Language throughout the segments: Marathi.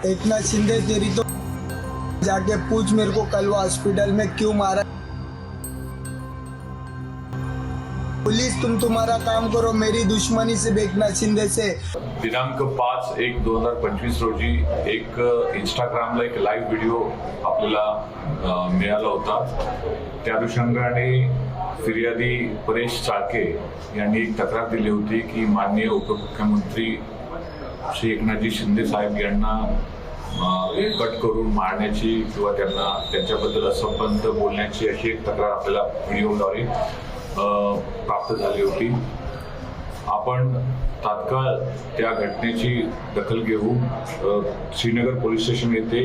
एकनाथ शिंदे तेरी तो जाके पूछ मेरे को कल वो हॉस्पिटल में क्यों मारा। पुलिस तुम्हारा काम करो, मेरी दुश्मनी सिर्फ एकनाथ शिंदे से। दिनांक 5/1/2025 रोजी एक इंस्टाग्रामला एक लाईव्ह व्हिडिओ आपल्याला मिळाला होता। त्या अनुषंगाने फिर्यादी परेश चाळके यांनी एक तक्रार दिली होती की माननीय उपमुख्यमंत्री श्री एकनाथजी शिंदे साहेब यांना कट करून मारण्याची किंवा त्यांना त्यांच्याबद्दल असंबद्ध बोलण्याची अशी एक तक्रार आपल्याला व्हिडिओद्वारे प्राप्त झाली होती। आपण तात्काळ त्या घटनेची दखल घेऊन श्रीनगर पोलीस स्टेशन येथे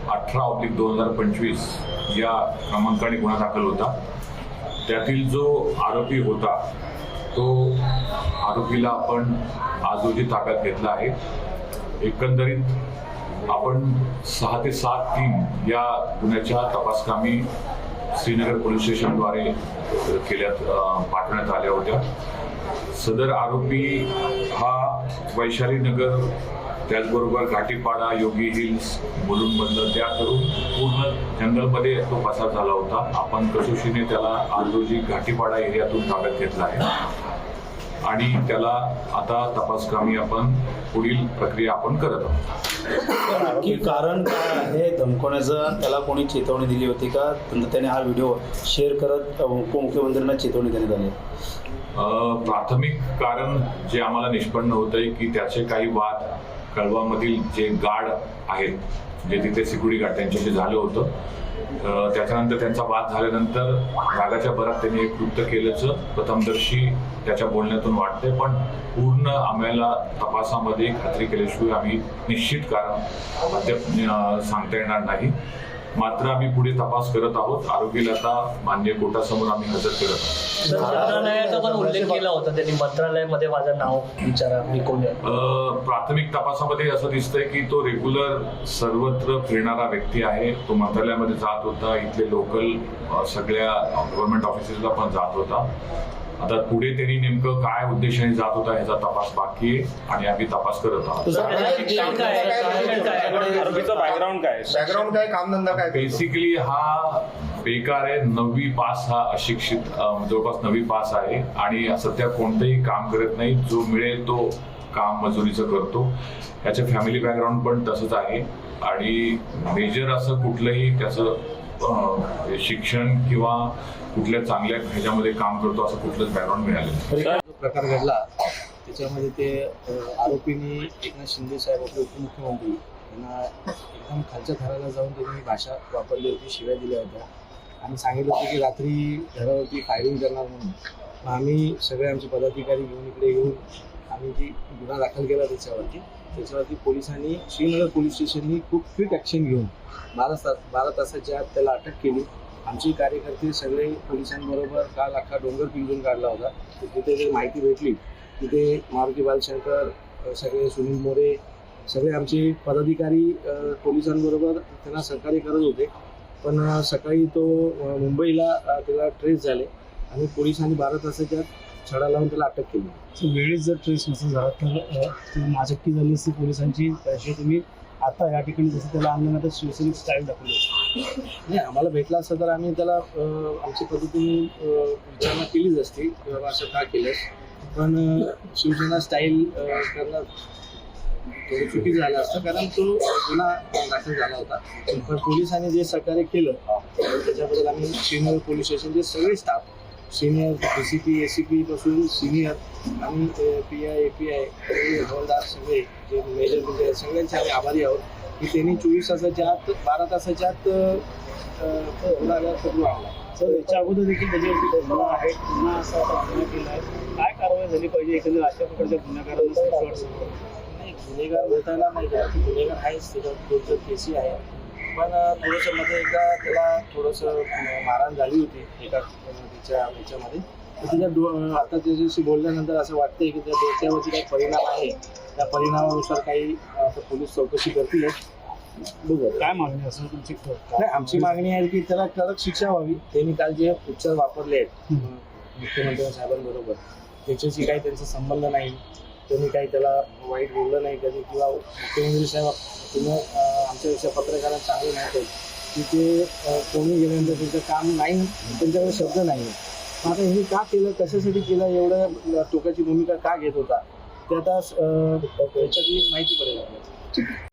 18/2025 या क्रमांकाने गुन्हा दाखल होता। त्यातील जो आरोपी होता तो आरोपीला आपण आज रोजी ताब्यात घेतला आहे। एकंदरीत आपण 6 ते 7/3 या गुन्ह्याच्या तपासकामी श्रीनगर पोलीस स्टेशनद्वारे पाठवण्यात आल्या होत्या। सदर आरोपी हा वैशाली नगर, त्याचबरोबर घाटीपाडा, योगी हिल्स, मुलुंडमधलं त्या करून पूर्ण जंगलमध्ये तो पसार झाला होता। आपण कसोशीने त्याला आज रोजी घाटीपाडा एरियातून ताब्यात घेतला आहे आणि त्याला आता तपासकामी आपण पुढील प्रक्रिया आपण करत आहोत। की कारण काय आहे धमकवण्याचं, त्याला कोणी चेतावणी दिली होती का? त्याने हा व्हिडिओ शेअर करत उपमुख्यमंत्र्यांना चेतावणी देण्यात आली? प्राथमिक कारण जे आम्हाला निष्पन्न होतंय की त्याचे काही वाद कळवामधील जे गार्ड आहेत, जे तिथे सिक्युरिटी गार्ड त्यांच्याशी झालं होतं, त्याच्यानंतर त्यांचा वाद झाल्यानंतर रागाच्या भरात त्यांनी एक कृत्य केल्याचं प्रथमदर्शी त्याच्या बोलण्यातून वाटते, पण पूर्ण आम्हाला तपासामध्ये खात्री केल्याशिवाय आम्ही निश्चित कारण अद्याप सांगता येणार नाही। मात्र आम्ही पुढे तपास करत आहोत। आरोपीला आता मान्य कोर्टासमोर आम्ही हजर करत आहोत। मंत्रालयाचा पण उल्लेख केला होता त्यांनी, मंत्रालयामध्ये माझं नाव विचारा मी कोण आहे। प्राथमिक तपासामध्ये असं दिसतंय की तो रेग्युलर सर्वत्र फिरणारा व्यक्ती आहे। तो मंत्रालयामध्ये जात होता, इथले लोकल सगळ्या गव्हर्नमेंट ऑफिसेसला पण जात होता। आता पुढे त्यांनी नेमकं काय उद्देशाने जात होता ह्याचा तपास बाकी आहे आणि आम्ही तपास करत आहोत। बॅकग्राऊंड काय, कामधंदा काय? बेसिकली हा बेकार आहे, 9वी पास, हा अशिक्षित जवळपास 9वी पास आहे आणि सध्या कोणतंही काम करत नाही। जो मिळेल तो काम मजुरीचं करतो। याचे फॅमिली बॅकग्राऊंड पण तसंच आहे आणि मेजर असं कुठलंही त्याचं शिक्षण किंवा कुठल्या चांगल्या ह्याच्यामध्ये काम करतो असं कुठलंच बॅकग्राऊंड मिळालेलं। प्रकार घडला त्याच्यामध्ये ते आरोपींनी एकनाथ शिंदे साहेब आपले उपमुख्यमंत्री यांना एकदम खालच्या थराला जाऊन त्यांनी भाषा वापरली होती, शिव्या दिल्या होत्या आणि सांगितलं होतं की रात्री घरावरती फायरिंग करणार म्हणून। मग आम्ही सगळे आमचे पदाधिकारी घेऊन इकडे येऊन आम्ही जी गुन्हा दाखल केला त्याच्यावरती पोलिसांनी श्रीनगर पोलीस स्टेशननी खूप क्विक ॲक्शन घेऊन 12 तासाच्या आत त्याला अटक केली। आमचे कार्यकर्ते सगळे पोलिसांबरोबर काल अख्खा डोंगर पिंजून काढला होता। तिथे जे माहिती भेटली तिथे मारुती बालशंकर, सगळे सुनील मोरे, सगळे आमचे पदाधिकारी पोलिसांबरोबर त्यांना सहकार्य करत होते, पण सकाळी तो मुंबईला त्याला ट्रेस झाले आणि पोलिसांनी 12 तासाच्या छडा लावून त्याला अटक केली। वेळेस जर ट्रेस नसेल झाला तर नाचक्की झाली असती पोलिसांची, त्याशी तुम्ही आता या ठिकाणी जसं त्याला आणल्यानंतर शिवसैनिक स्टाईल दाखवली नाही, आम्हाला भेटला असतं तर आम्ही त्याला आमच्या पद्धतीने विचारणा केलीच असती की बाबा असं का केलंस, पण शिवसेना स्टाईल करणं थोडं चुकीचं झालं असतं कारण तो गुन्हा दाखल झाला होता। पण पोलिसांनी जे सहकार्य केलं त्याच्याबद्दल आम्ही श्रीनगर पोलीस स्टेशनचे सगळे स्टाफ, सिनियर DCP ACP पासून सिनियर आणि PI API हवालदार सगळे जे मेजर म्हणजे सगळ्यांचे आम्ही आभारी आहोत की त्यांनी 24 तासाच्या आत 12 तासाच्या आत गुन्हा पकडून आणला। सर, याच्या अगोदर देखील त्याच्यावरती गुन्हा आहे, गुन्हा असा गुन्हा केला आहे, काय कारवाई झाली पाहिजे एकंदर अशा प्रकारच्या गुन्हेगारांना? नाही, गुन्हेगार बोलताना नाही का की गुन्हेगार आहेच, त्याच्यावर 2 केसी आहे, पण थोडंसं मध्ये एकदा त्याला थोडंसं मारहाण झाली होती एका याच्यामध्ये, तर त्याच्या आता त्याच्याशी बोलल्यानंतर असं वाटतंय की त्या डोक्यावरती काही परिणाम आहे, त्या परिणामानुसार काही आता पोलीस चौकशी करतील। बघू काय मागणी असेल तुमची? नाही, आमची मागणी आहे की त्याला कडक शिक्षा व्हावी। त्यांनी काल जे उपचार वापरले आहेत मुख्यमंत्री साहेबांबरोबर त्याच्याशी काही त्यांचा संबंध नाही, त्यांनी काही त्याला वाईट बोललं नाही कधी किंवा मुख्यमंत्री साहेब तुम्ही आमच्यापेक्षा पत्रकारांना चांगले माहीत की ते कोणी गेल्यानंतर त्यांचं काम नाही, त्यांच्याकडे शब्द नाही. आता हे का केलं, कशासाठी केलं, एवढं टोकाची भूमिका का घेत होता ते आता त्याच्यातली माहिती पडेल आपल्याला.